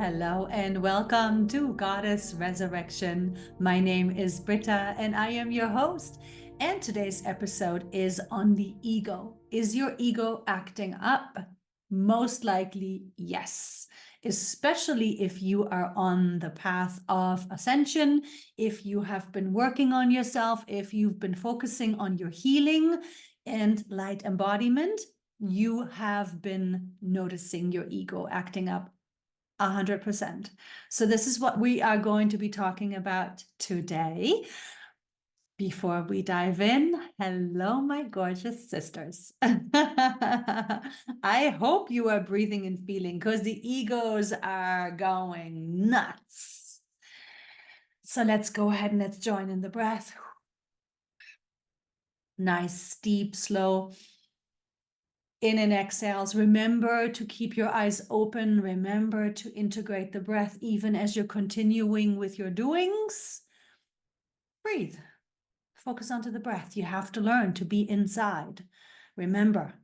Hello and welcome to Goddess Resurrection. My name is Britta and I am your host. And today's episode is on the ego. Is your ego acting up? Most likely, yes. Especially if you are on the path of ascension, if you have been working on yourself, if you've been focusing on your healing and light embodiment, you have been noticing your ego acting up 100%. So this is what we are going to be talking about today. Before we dive in, hello, my gorgeous sisters. I hope you are breathing and feeling because the egos are going nuts. So let's go ahead and let's join in the breath. Nice, deep, slow in and exhales. Remember to keep your eyes open. Remember to integrate the breath even as you're continuing with your doings. Breathe. Focus onto the breath. You have to learn to be inside. Remember,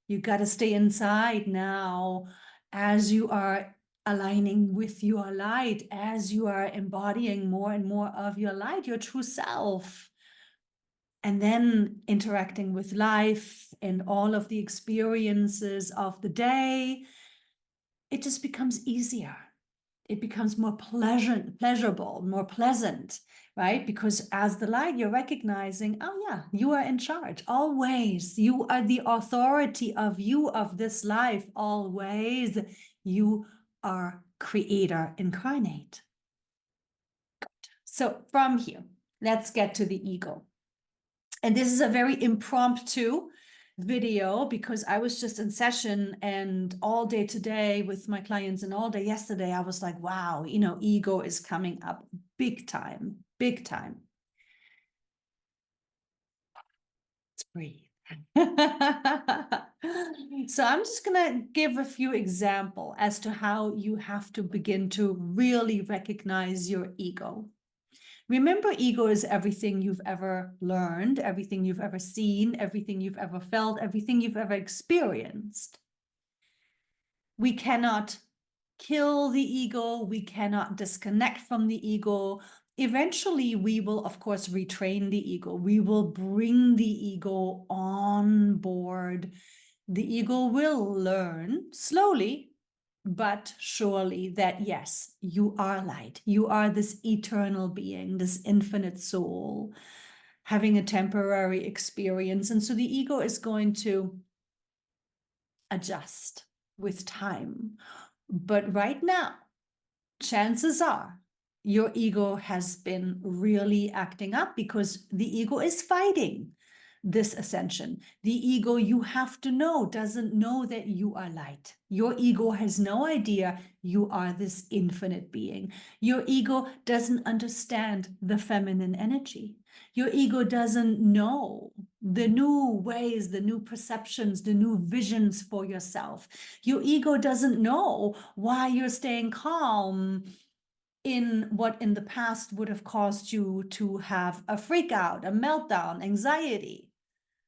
you got to stay inside now as you are aligning with your light, as you are embodying more and more of your light, your true self. And then interacting with life and all of the experiences of the day, it just becomes easier. It becomes more pleasurable, more pleasant, right? Because as the light, you're recognizing, oh yeah, you are in charge always. You are the authority of you, of this life, always. You are creator incarnate. Good. So from here, let's get to the ego. And this is a very impromptu video because I was just in session and all day today with my clients and all day yesterday, I was like, wow, ego is coming up big time, big time. Let's breathe. So I'm just going to give a few examples as to how you have to begin to really recognize your ego. Remember, ego is everything you've ever learned, everything you've ever seen, everything you've ever felt, everything you've ever experienced. We cannot kill the ego. We cannot disconnect from the ego. Eventually, we will, of course, retrain the ego. We will bring the ego on board. The ego will learn slowly, but surely that, yes, you are light. You are this eternal being, this infinite soul, having a temporary experience. And so the ego is going to adjust with time. But right now, chances are your ego has been really acting up because the ego is fighting this ascension. The ego, you have to know, doesn't know that you are light. Your ego has no idea you are this infinite being. Your ego doesn't understand the feminine energy. Your ego doesn't know the new ways, the new perceptions, the new visions for yourself. Your ego doesn't know why you're staying calm in what in the past would have caused you to have a freak out, a meltdown, anxiety.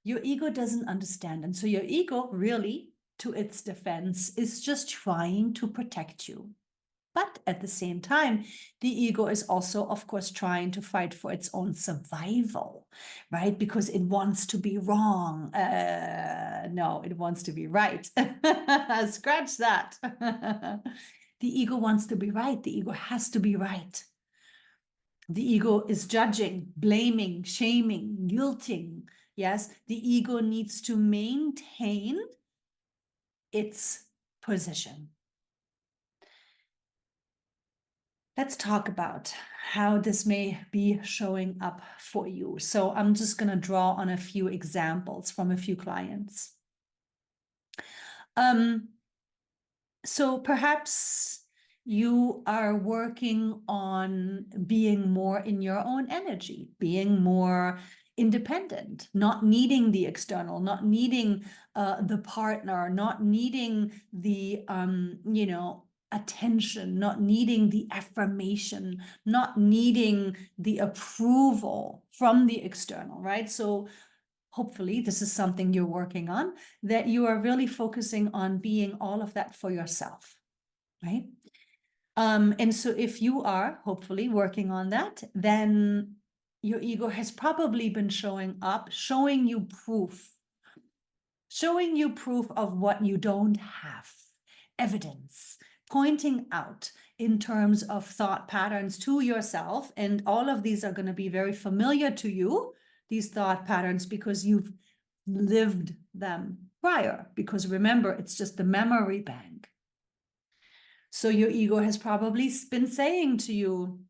Your ego doesn't understand. And so your ego really, to its defense, is just trying to protect you. But at the same time, the ego is also, of course, trying to fight for its own survival, right? Because it wants to be wrong. No, it wants to be right. Scratch that. The ego wants to be right. The ego has to be right. The ego is judging, blaming, shaming, guilting. Yes, the ego needs to maintain its position. Let's talk about how this may be showing up for you. So I'm just going to draw on a few examples from a few clients. So perhaps you are working on being more in your own energy, being more independent, not needing the external, not needing the partner, not needing the, attention, not needing the affirmation, not needing the approval from the external, right? So hopefully this is something you're working on, that you are really focusing on being all of that for yourself, right? And so if you are hopefully working on that, then your ego has probably been showing up, showing you proof of what you don't have, evidence, pointing out in terms of thought patterns to yourself. And all of these are going to be very familiar to you, these thought patterns, because you've lived them prior. Because remember, it's just the memory bank. So your ego has probably been saying to you,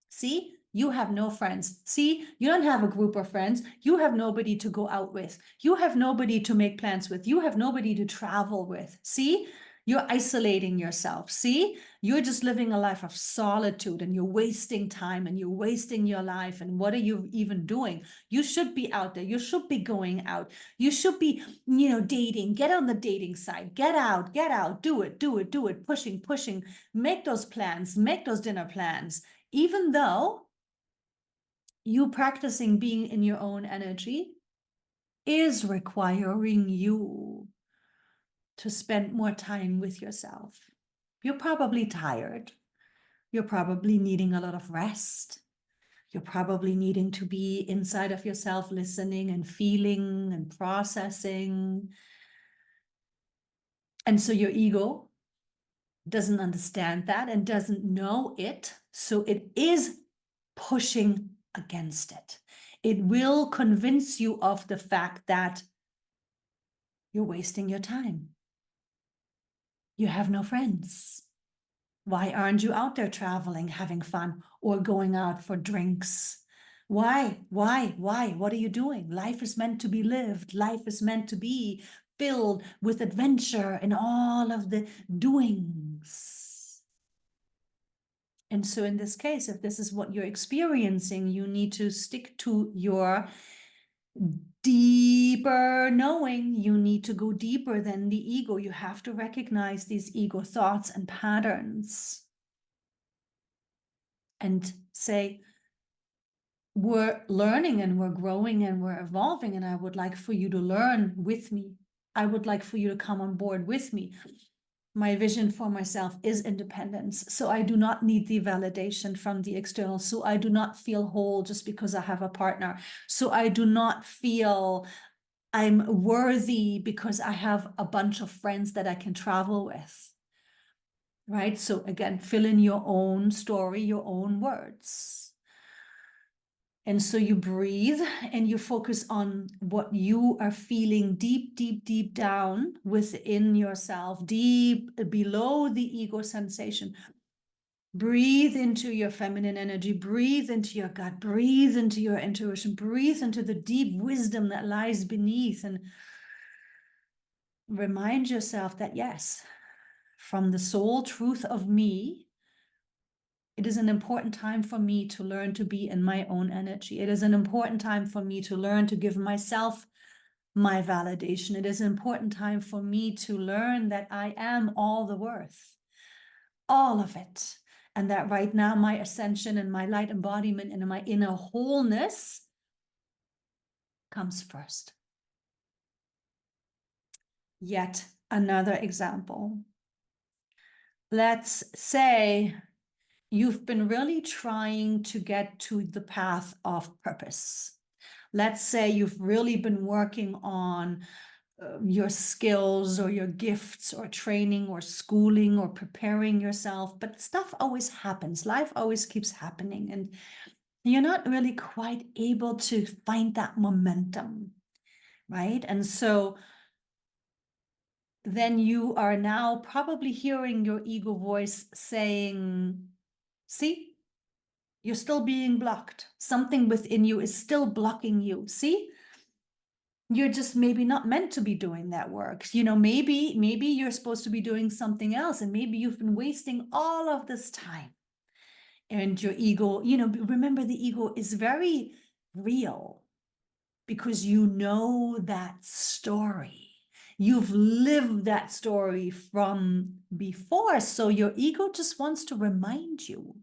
see, you have no friends. See, you don't have a group of friends. You have nobody to go out with. You have nobody to make plans with. You have nobody to travel with. See, you're isolating yourself. See, you're just living a life of solitude and you're wasting time and you're wasting your life. And what are you even doing? You should be out there. You should be going out. You should be, dating. Get on the dating site. Get out, do it, pushing, make those plans, make those dinner plans. Even though you practicing being in your own energy is requiring you to spend more time with yourself. You're probably tired. You're probably needing a lot of rest. You're probably needing to be inside of yourself, listening and feeling and processing. And so your ego doesn't understand that and doesn't know it. So it is pushing against it. It will convince you of the fact that you're wasting your time. You have no friends. Why aren't you out there traveling, having fun, or going out for drinks? Why? What are you doing? Life is meant to be lived. Life is meant to be filled with adventure and all of the doings. And so in this case, if this is what you're experiencing, you need to stick to your deeper knowing. You need to go deeper than the ego. You have to recognize these ego thoughts and patterns and say, we're learning and we're growing and we're evolving, and I would like for you to learn with me. I would like for you to come on board with me. My vision for myself is independence. So I do not need the validation from the external. So I do not feel whole just because I have a partner. So I do not feel I'm worthy because I have a bunch of friends that I can travel with. Right? So again, fill in your own story, your own words. And so you breathe and you focus on what you are feeling deep down within yourself, deep below the ego sensation. Breathe into your feminine energy, breathe into your gut, breathe into your intuition, breathe into the deep wisdom that lies beneath, and remind yourself that yes, from the soul truth of me, it is an important time for me to learn to be in my own energy. It is an important time for me to learn to give myself my validation. It is an important time for me to learn that I am all the worth, all of it. And that right now my ascension and my light embodiment and my inner wholeness comes first. Yet another example. Let's say you've been really trying to get to the path of purpose. Let's say you've really been working on your skills or your gifts or training or schooling or preparing yourself, but stuff always happens. Life always keeps happening, and you're not really quite able to find that momentum, right? And so then you are now probably hearing your ego voice saying, see, you're still being blocked. Something within you is still blocking you. See, you're just maybe not meant to be doing that work. Maybe you're supposed to be doing something else, and maybe you've been wasting all of this time. And your ego, remember, the ego is very real because you know that story. You've lived that story from before. So your ego just wants to remind you.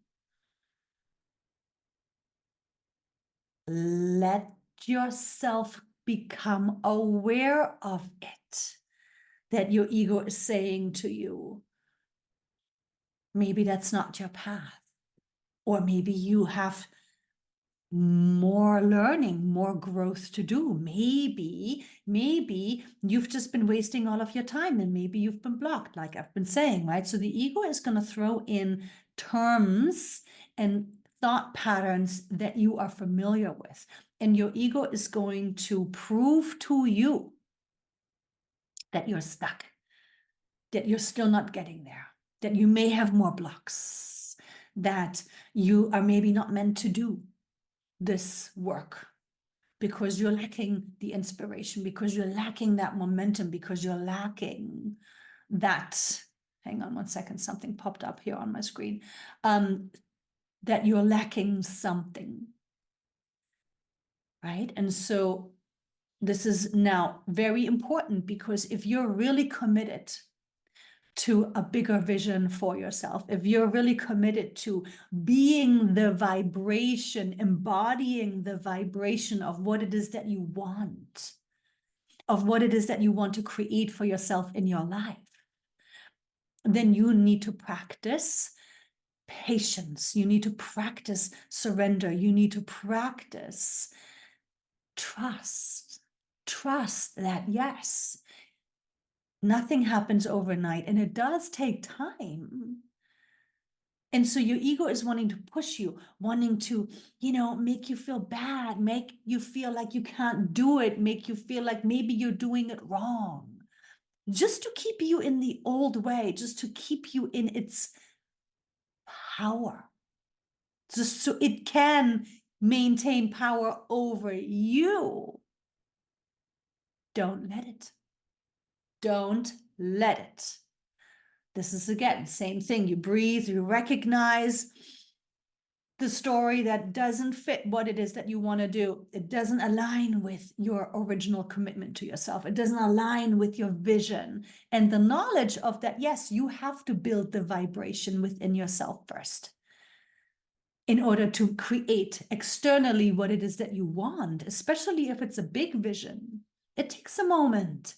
Let yourself become aware of it, that your ego is saying to you, maybe that's not your path. Or maybe you have more learning, more growth to do. Maybe you've just been wasting all of your time, and maybe you've been blocked, like I've been saying, right? So the ego is going to throw in terms and thought patterns that you are familiar with. And your ego is going to prove to you that you're stuck, that you're still not getting there, that you may have more blocks, that you are maybe not meant to do this work because you're lacking the inspiration, because you're lacking that momentum, because you're lacking that, hang on one second, something popped up here on my screen, that you're lacking something, right? And so this is now very important, because if you're really committed to a bigger vision for yourself, if you're really committed to being the vibration, embodying the vibration of what it is that you want, of what it is that you want to create for yourself in your life, then you need to practice patience. You need to practice surrender. You need to practice trust. Trust that, yes, nothing happens overnight, and it does take time. And so your ego is wanting to push you, wanting to, make you feel bad, make you feel like you can't do it, make you feel like maybe you're doing it wrong, just to keep you in the old way, just to keep you in its power, just so it can maintain power over you. Don't let it. Don't let it. This is, again, same thing. You breathe, you recognize the story that doesn't fit what it is that you want to do. It doesn't align with your original commitment to yourself. It doesn't align with your vision. And the knowledge of that, yes, you have to build the vibration within yourself first in order to create externally what it is that you want, especially if it's a big vision. It takes a moment.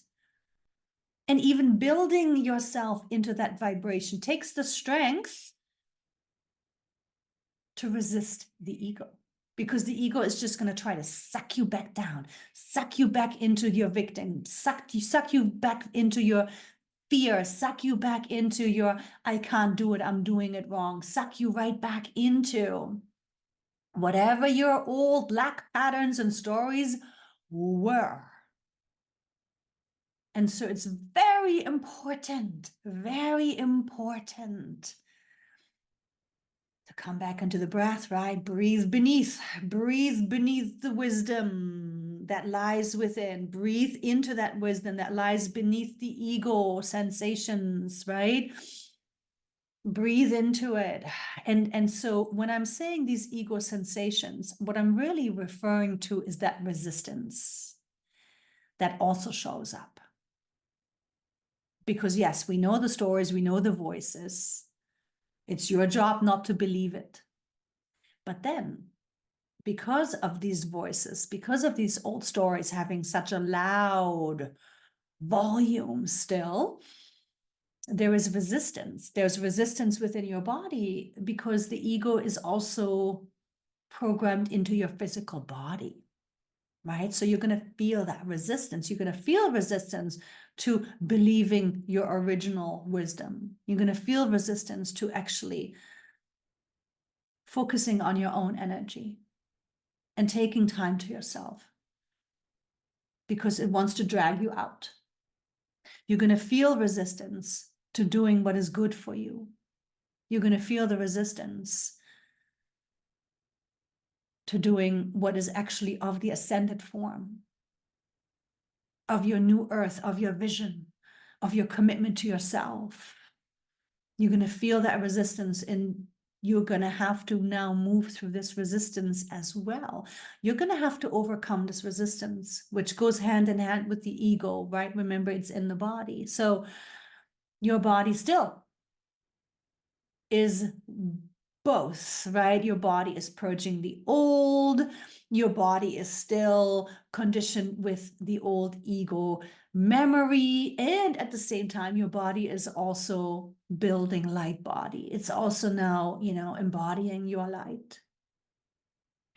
And even building yourself into that vibration takes the strength to resist the ego, because the ego is just going to try to suck you back down, suck you back into your victim, suck you back into your fear, suck you back into your, I can't do it, I'm doing it wrong, suck you right back into whatever your old black patterns and stories were. And so it's very important to come back into the breath, right? Breathe beneath the wisdom that lies within. Breathe into that wisdom that lies beneath the ego sensations, right? Breathe into it. And so when I'm saying these ego sensations, what I'm really referring to is that resistance that also shows up. Because yes, we know the stories, we know the voices. It's your job not to believe it. But then, because of these voices, because of these old stories having such a loud volume still, there is resistance. There's resistance within your body because the ego is also programmed into your physical body, right? So you're going to feel that resistance. You're going to feel resistance to believing your original wisdom. You're going to feel resistance to actually focusing on your own energy and taking time to yourself, because it wants to drag you out. You're going to feel resistance to doing what is good for you. You're going to feel the resistance to doing what is actually of the ascended form, of your new earth, of your vision, of your commitment to yourself. You're going to feel that resistance, and you're going to have to now move through this resistance as well. You're going to have to overcome this resistance, which goes hand in hand with the ego, right? Remember, it's in the body. So your body still is both, right? Your body is purging the old. Your body is still conditioned with the old ego memory. And at the same time, your body is also building light body. It's also now, embodying your light.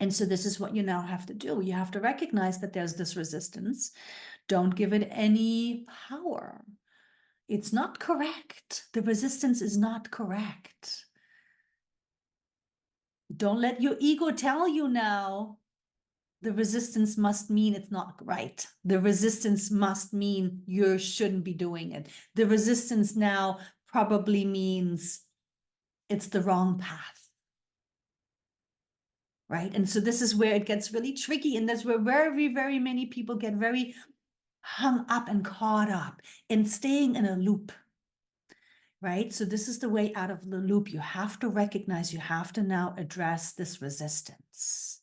And so this is what you now have to do. You have to recognize that there's this resistance. Don't give it any power. It's not correct. The resistance is not correct. Don't let your ego tell you now the resistance must mean it's not right. The resistance must mean you shouldn't be doing it. The resistance now probably means it's the wrong path. Right? And so this is where it gets really tricky. And that's where very, very many people get very hung up and caught up in staying in a loop. Right? So this is the way out of the loop. You have to recognize, you have to now address this resistance.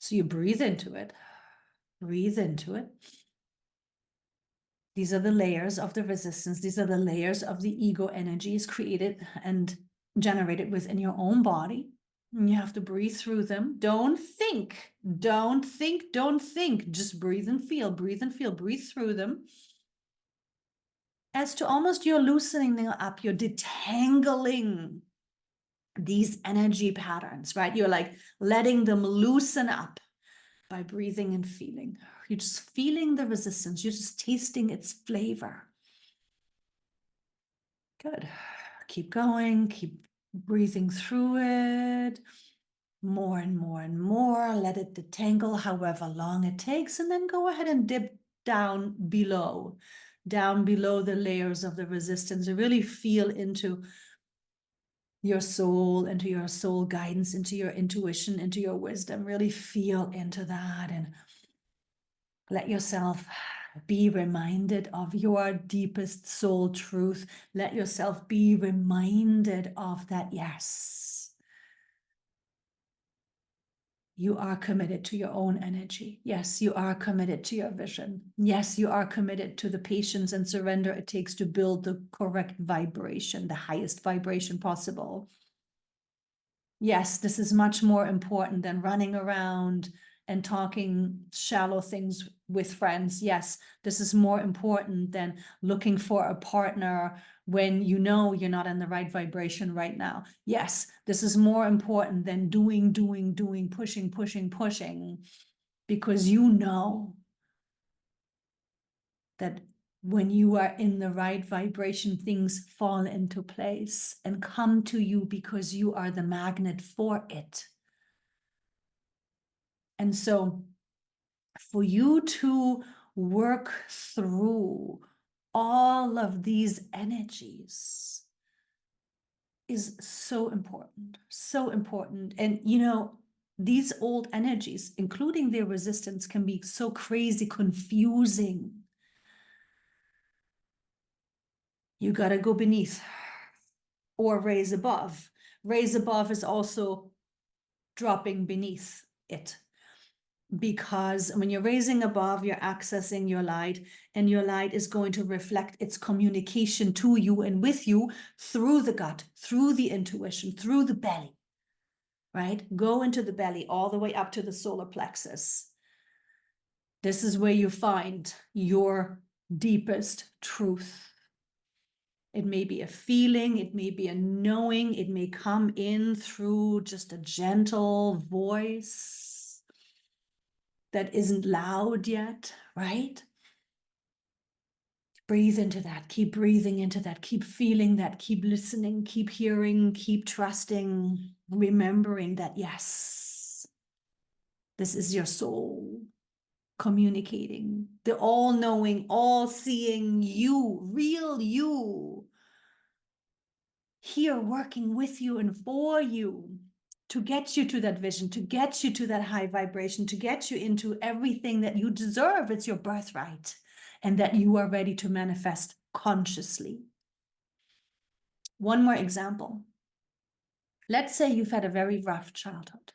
So you breathe into it. Breathe into it. These are the layers of the resistance. These are the layers of the ego energies created and generated within your own body. And you have to breathe through them. Don't think, don't think, don't think. Just breathe and feel, breathe and feel, breathe through them. As to almost you're loosening up, you're detangling these energy patterns, right? You're like letting them loosen up by breathing and feeling. You're just feeling the resistance. You're just tasting its flavor. Good. Keep going. Keep breathing through it. More and more and more. Let it detangle however long it takes. And then go ahead and dip down below the layers of the resistance. You really feel into your soul guidance, into your intuition, into your wisdom. Really feel into that and let yourself be reminded of your deepest soul truth. Let yourself be reminded of that, yes, you are committed to your own energy. Yes, you are committed to your vision. Yes, you are committed to the patience and surrender it takes to build the correct vibration, the highest vibration possible. Yes, this is much more important than running around and talking shallow things with friends. Yes, this is more important than looking for a partner when you know you're not in the right vibration right now. Yes, this is more important than doing, pushing, because you know that when you are in the right vibration, things fall into place and come to you because you are the magnet for it. And so for you to work through all of these energies is so important, so important. And, these old energies, including their resistance, can be so crazy confusing. You got to go beneath or raise above. Raise above is also dropping beneath it. Because when you're raising above, you're accessing your light, and your light is going to reflect its communication to you and with you through the gut, through the intuition, through the belly, right? Go into the belly all the way up to the solar plexus. This is where you find your deepest truth. It may be a feeling, it may be a knowing, it may come in through just a gentle voice that isn't loud yet, right? Breathe into that, keep breathing into that, keep feeling that, keep listening, keep hearing, keep trusting, remembering that, yes, this is your soul communicating, the all-knowing, all-seeing you, real you, here working with you and for you, to get you to that vision, to get you to that high vibration, to get you into everything that you deserve. It's your birthright, and that you are ready to manifest consciously. One more example. Let's say you've had a very rough childhood.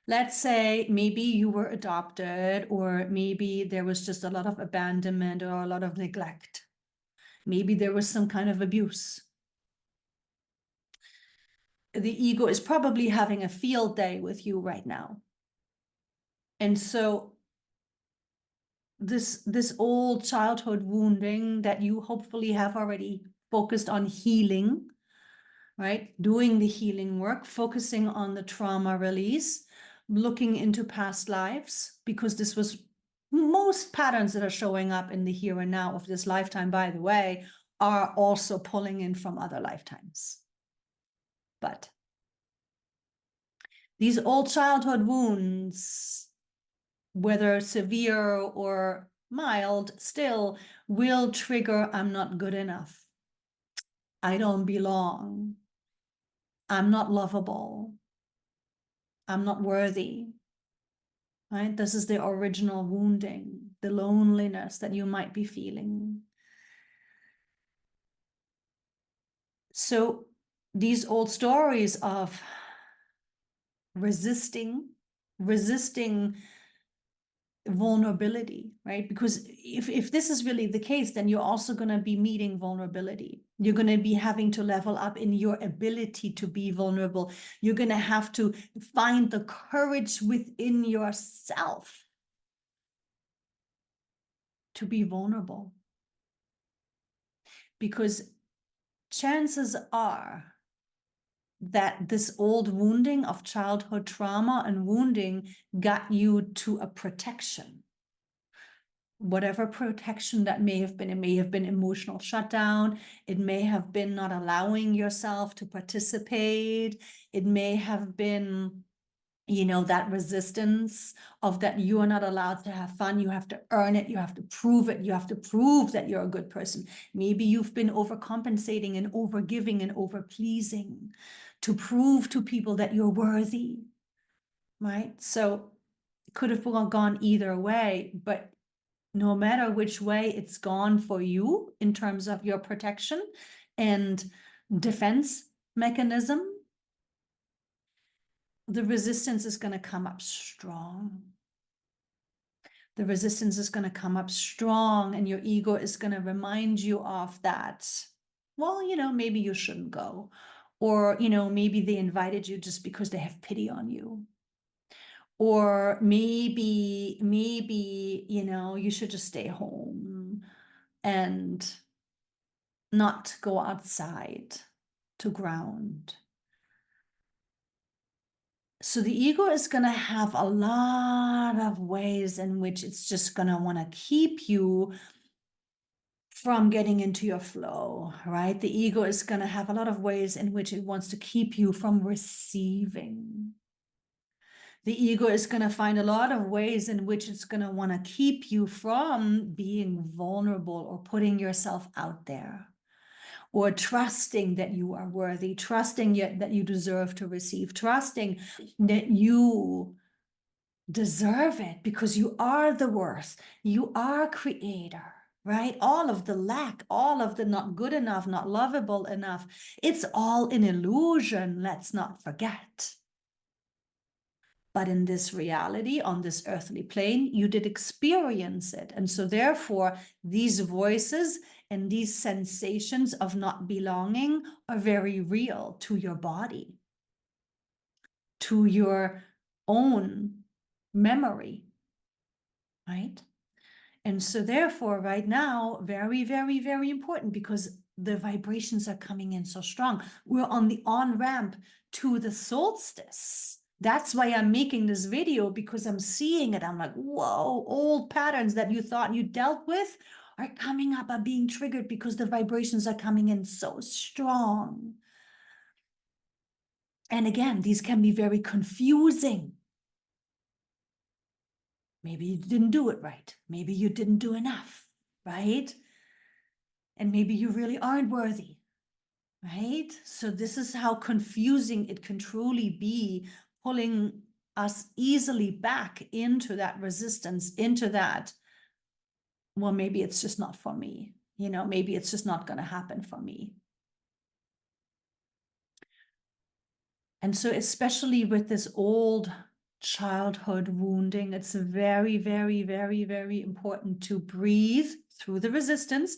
Let's say maybe you were adopted, or maybe there was just a lot of abandonment or a lot of neglect. Maybe there was some kind of abuse. The ego is probably having a field day with you right now. And so this old childhood wounding that you hopefully have already focused on healing, right? Doing the healing work, focusing on the trauma release, looking into past lives, because this was most patterns that are showing up in the here and now of this lifetime, by the way, are also pulling in from other lifetimes. But these old childhood wounds, whether severe or mild, still will trigger, I'm not good enough. I don't belong. I'm not lovable. I'm not worthy. Right? This is the original wounding, the loneliness that you might be feeling. So these old stories of resisting vulnerability, right? Because if this is really the case, then you're also going to be meeting vulnerability. You're going to be having to level up in your ability to be vulnerable. You're going to have to find the courage within yourself to be vulnerable. Because chances are that this old wounding of childhood trauma and wounding got you to a protection. Whatever protection that may have been, it may have been emotional shutdown. It may have been not allowing yourself to participate. It may have been, that resistance of that you are not allowed to have fun. You have to earn it. You have to prove it. You have to prove that you're a good person. Maybe you've been overcompensating and overgiving and overpleasing to prove to people that you're worthy, right? So it could have gone either way, but no matter which way it's gone for you in terms of your protection and defense mechanism, the resistance is going to come up strong. The resistance is going to come up strong, and your ego is going to remind you of that. Well, maybe you shouldn't go. Or, maybe they invited you just because they have pity on you. Or maybe, you should just stay home and not go outside to ground. So the ego is going to have a lot of ways in which it's just going to want to keep you from getting into your flow, right? The ego is going to have a lot of ways in which it wants to keep you from receiving. The ego is going to find a lot of ways in which it's going to want to keep you from being vulnerable or putting yourself out there, or trusting that you are worthy, trusting that you deserve to receive, trusting that you deserve it because you are the worth, you are creator, right? All of the lack, all of the not good enough, not lovable enough, it's all an illusion, let's not forget. But in this reality, on this earthly plane, you did experience it. And so therefore, these voices and these sensations of not belonging are very real to your body, to your own memory, right? And so therefore, right now, very, very, very important, because the vibrations are coming in so strong. We're on the on-ramp to the solstice. That's why I'm making this video, because I'm seeing it. I'm like, whoa, old patterns that you thought you dealt with are coming up, are being triggered because the vibrations are coming in so strong. And again, these can be very confusing. Maybe you didn't do it right. Maybe you didn't do enough, right? And maybe you really aren't worthy, right? So this is how confusing it can truly be, pulling us easily back into that resistance, into that, well, maybe it's just not for me. Maybe it's just not going to happen for me. And so especially with this old childhood wounding, it's very, very, very, very important to breathe through the resistance,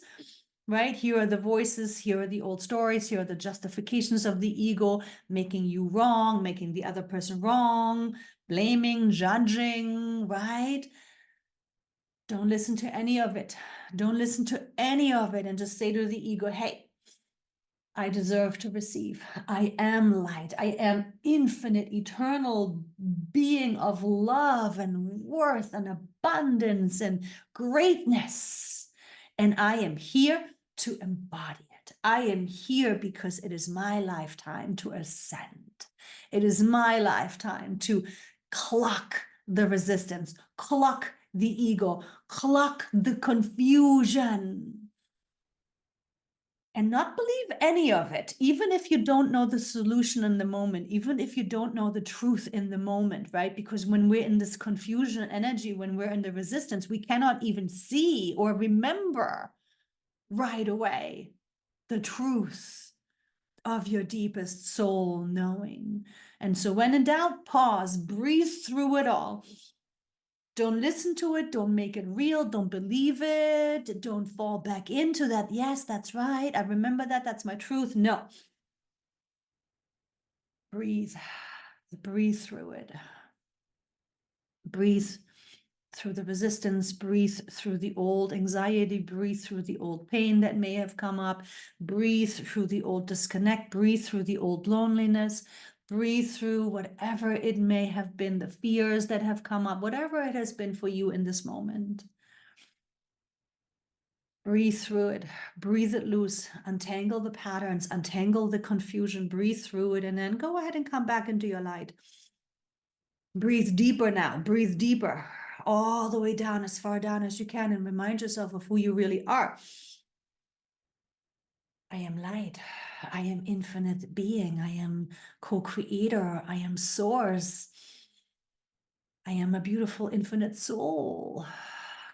right? Here are the voices, here are the old stories, here are the justifications of the ego, making you wrong, making the other person wrong, blaming, judging, right? Don't listen to any of it. Don't listen to any of it, and just say to the ego, hey, I deserve to receive. I am light. I am infinite, eternal being of love and worth and abundance and greatness. And I am here to embody it. I am here because it is my lifetime to ascend. It is my lifetime to clock the resistance, clock the ego, clock the confusion, and not believe any of it, even if you don't know the solution in the moment, even if you don't know the truth in the moment, right? Because when we're in this confusion energy, when we're in the resistance, we cannot even see or remember right away the truth of your deepest soul knowing. And so when in doubt, pause, breathe through it all. Don't listen to it. Don't make it real. Don't believe it. Don't fall back into that. Yes, that's right. I remember that. That's my truth. No. Breathe. Breathe through it. Breathe through the resistance. Breathe through the old anxiety. Breathe through the old pain that may have come up. Breathe through the old disconnect. Breathe through the old loneliness. Breathe through whatever it may have been, the fears that have come up, whatever it has been for you in this moment. Breathe through it, breathe it loose, untangle the patterns, untangle the confusion, breathe through it, and then go ahead and come back into your light. Breathe deeper now, breathe deeper, all the way down, as far down as you can, and remind yourself of who you really are. I am light. I am infinite being. I am co-creator. I am source. I am a beautiful infinite soul.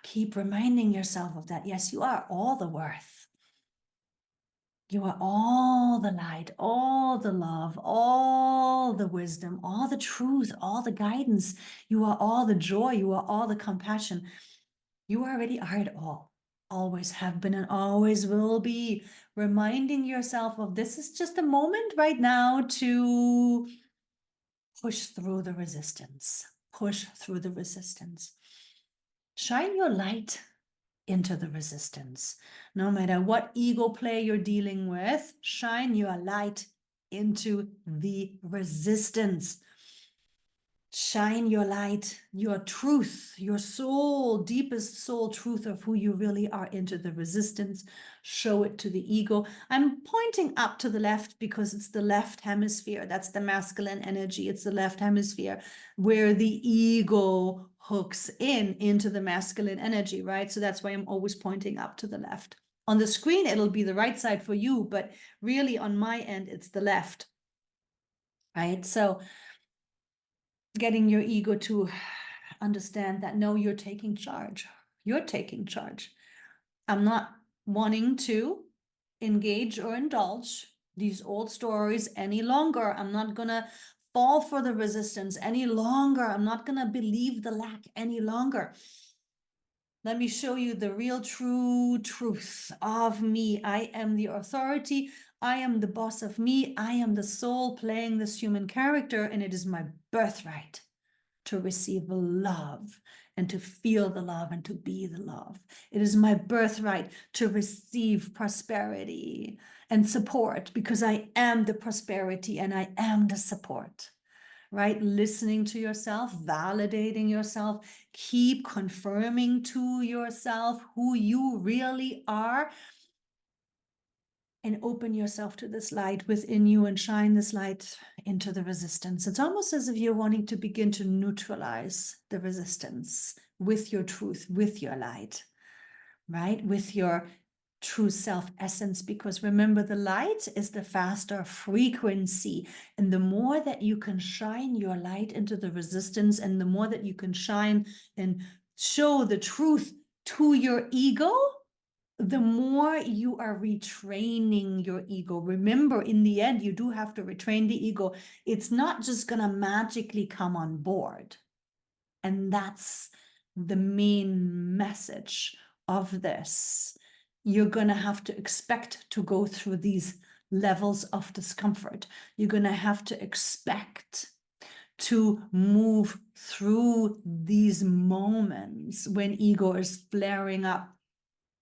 Keep reminding yourself of that. Yes, you are all the worth. You are all the light, all the love, all the wisdom, all the truth, all the guidance. You are all the joy. You are all the compassion. You already are it all. Always have been and always will be. Reminding yourself of this is just a moment right now to push through the resistance. Push through the resistance. Shine your light into the resistance. No matter what ego play you're dealing with, shine your light into the resistance. Shine your light, your truth, your soul, deepest soul truth of who you really are into the resistance. Show it to the ego. I'm pointing up to the left because it's the left hemisphere. That's the masculine energy. It's the left hemisphere where the ego hooks into the masculine energy, right? So that's why I'm always pointing up to the left. On the screen, it'll be the right side for you, but really on my end, it's the left, right? So getting your ego to understand that, no, you're taking charge. You're taking charge. I'm not wanting to engage or indulge these old stories any longer. I'm not going to fall for the resistance any longer. I'm not going to believe the lack any longer. Let me show you the real true truth of me. I am the authority. I am the boss of me. I am the soul playing this human character, and it is my birthright to receive love and to feel the love and to be the love. It is my birthright to receive prosperity and support because I am the prosperity and I am the support. Right? Listening to yourself, validating yourself, keep confirming to yourself who you really are, and open yourself to this light within you and shine this light into the resistance. It's almost as if you're wanting to begin to neutralize the resistance with your truth, with your light, right? With your true self essence, because remember, the light is the faster frequency, and the more that you can shine your light into the resistance, and the more that you can shine and show the truth to your ego, the more you are retraining your ego. Remember, in the end, you do have to retrain the ego. It's not just going to magically come on board. And that's the main message of this. You're going to have to expect to go through these levels of discomfort. You're going to have to expect to move through these moments when ego is flaring up.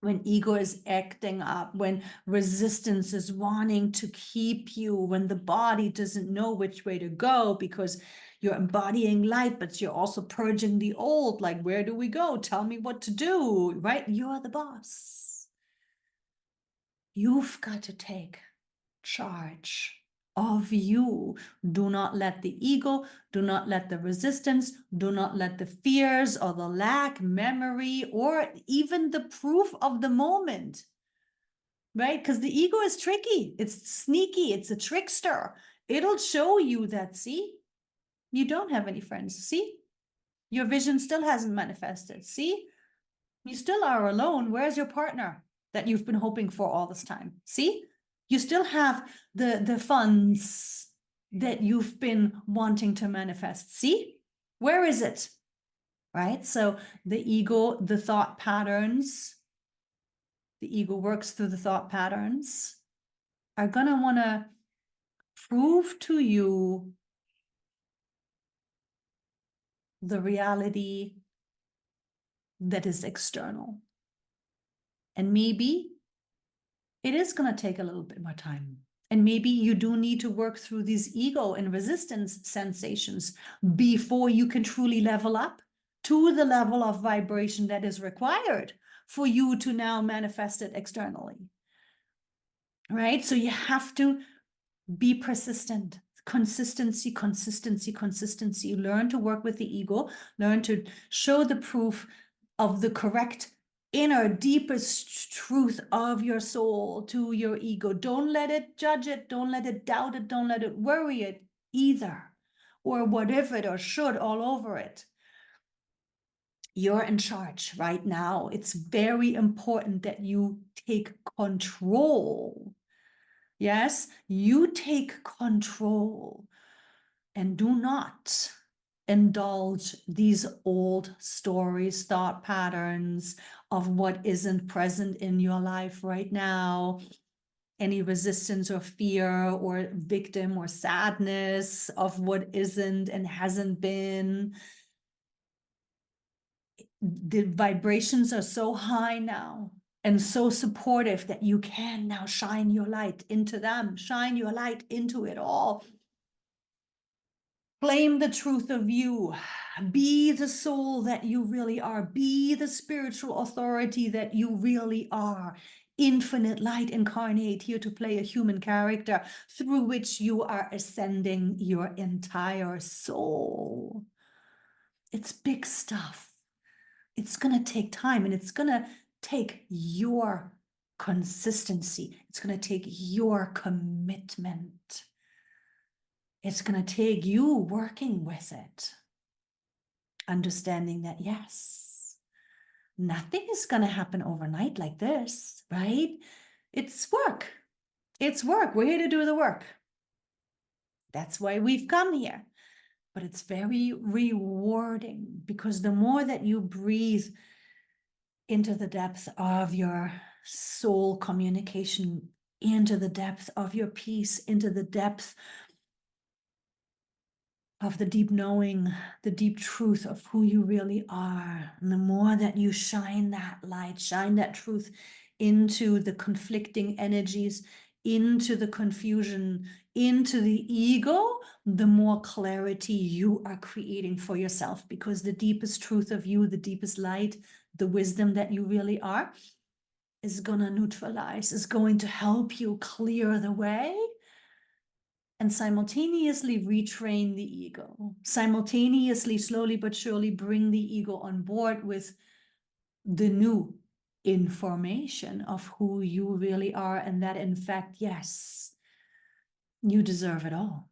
when ego is acting up, when resistance is wanting to keep you, when the body doesn't know which way to go because you're embodying light, but you're also purging the old. Like, where do we go? Tell me what to do, right? You're the boss. You've got to take charge of you. Do not let the ego, do not let the resistance, do not let the fears or the lack memory or even the proof of the moment, right? Because the ego is tricky, it's sneaky, it's a trickster. It'll show you that, see, you don't have any friends. See, your vision still hasn't manifested. See, you still are alone. Where's your partner that you've been hoping for all this time? See, you still have the funds that you've been wanting to manifest. See, where is it? Right? So the ego, the thought patterns, the ego works through the thought patterns, are going to want to prove to you the reality that is external. And maybe it is going to take a little bit more time. And maybe you do need to work through these ego and resistance sensations before you can truly level up to the level of vibration that is required for you to now manifest it externally. Right? So you have to be persistent. Consistency, consistency, consistency. Learn to work with the ego. Learn to show the proof of the correct inner deepest truth of your soul to your ego. Don't let it judge it. Don't let it doubt it. Don't let it worry it either, or whatever it or should all over it. You're in charge right now. It's very important that you take control. Yes, you take control and do not indulge these old stories, thought patterns of what isn't present in your life right now. Any resistance or fear or victim or sadness of what isn't and hasn't been. The vibrations are so high now and so supportive that you can now shine your light into them, shine your light into it all. Claim the truth of you. Be the soul that you really are. Be the spiritual authority that you really are. Infinite light incarnate, here to play a human character through which you are ascending your entire soul. It's big stuff. It's going to take time, and it's going to take your consistency. It's going to take your commitment. It's going to take you working with it, understanding that, yes, nothing is going to happen overnight like this, right? It's work. It's work. We're here to do the work. That's why we've come here. But it's very rewarding, because the more that you breathe into the depth of your soul communication, into the depth of your peace, into the depth of the deep knowing, the deep truth of who you really are. And the more that you shine that light, shine that truth into the conflicting energies, into the confusion, into the ego, the more clarity you are creating for yourself, because the deepest truth of you, the deepest light, the wisdom that you really are, is going to neutralize, is going to help you clear the way and simultaneously retrain the ego, simultaneously, slowly but surely bring the ego on board with the new information of who you really are, and that in fact, yes, you deserve it all.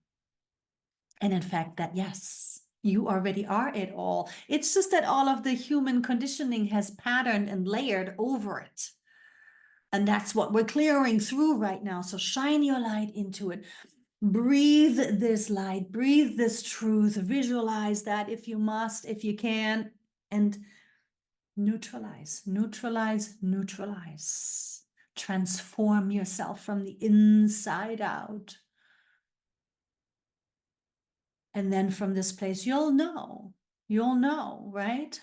And in fact, that yes, you already are it all. It's just that all of the human conditioning has patterned and layered over it. And that's what we're clearing through right now. So shine your light into it. Breathe this light, breathe this truth, visualize that if you must, if you can, and neutralize, neutralize, neutralize. Transform yourself from the inside out. And then from this place, you'll know, right?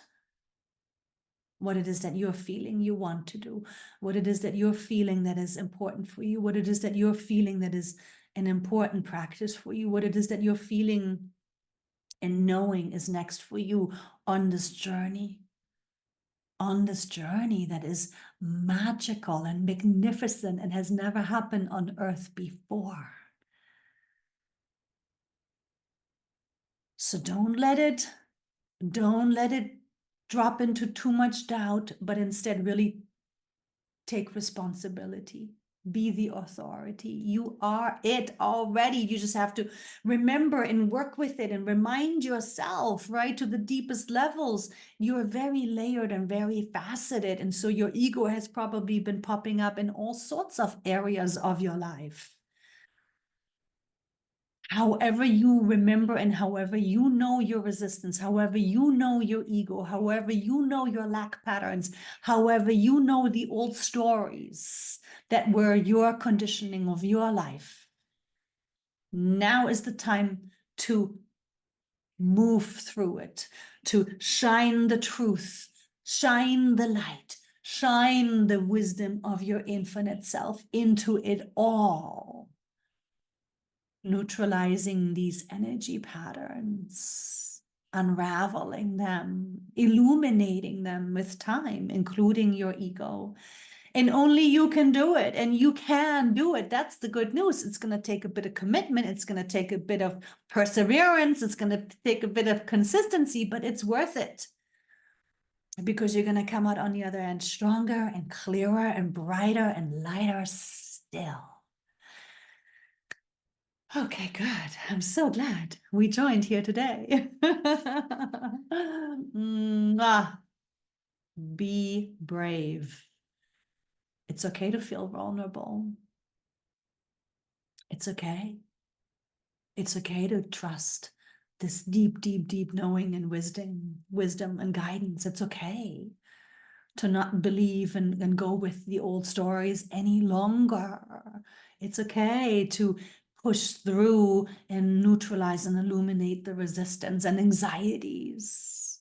what it is that you're feeling you want to do, what it is that you're feeling that is important for you, what it is that you're feeling that is an important practice for you, what it is that you're feeling and knowing is next for you on this journey. On this journey that is magical and magnificent and has never happened on earth before. So don't let it drop into too much doubt, but instead really take responsibility. Be the authority. You are it already. You just have to remember and work with it and remind yourself, right, to the deepest levels. You're very layered and very faceted. And so your ego has probably been popping up in all sorts of areas of your life. However you remember and however you know your resistance, however you know your ego, however you know your lack patterns, however you know the old stories that were your conditioning of your life, now is the time to move through it, to shine the truth, shine the light, shine the wisdom of your infinite self into it all. Neutralizing these energy patterns, unraveling them, illuminating them with time, including your ego. And only you can do it, and you can do it. That's the good news. It's going to take a bit of commitment. It's going to take a bit of perseverance. It's going to take a bit of consistency, but it's worth it. Because you're going to come out on the other end stronger and clearer and brighter and lighter still. Okay, good. I'm so glad we joined here today. Be brave. It's okay to feel vulnerable. It's okay. It's okay to trust this deep, deep, deep knowing and wisdom and guidance. It's okay to not believe and go with the old stories any longer. It's okay to push through and neutralize and illuminate the resistance and anxieties.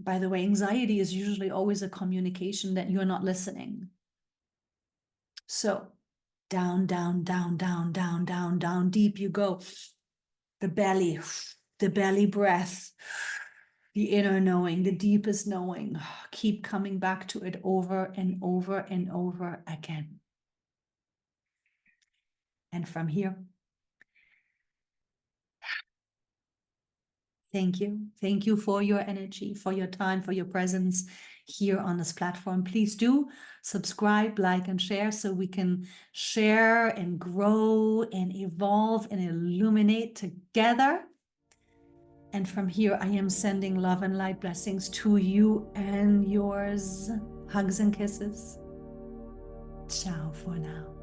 By the way, anxiety is usually always a communication that you're not listening. So down, down, down, down, down, down, down, deep you go. The belly breath, the inner knowing, the deepest knowing. Keep coming back to it over and over and over again. And from here, thank you. Thank you for your energy, for your time, for your presence here on this platform. Please do subscribe, like, and share so we can share and grow and evolve and illuminate together. And from here, I am sending love and light blessings to you and yours. Hugs and kisses. Ciao for now.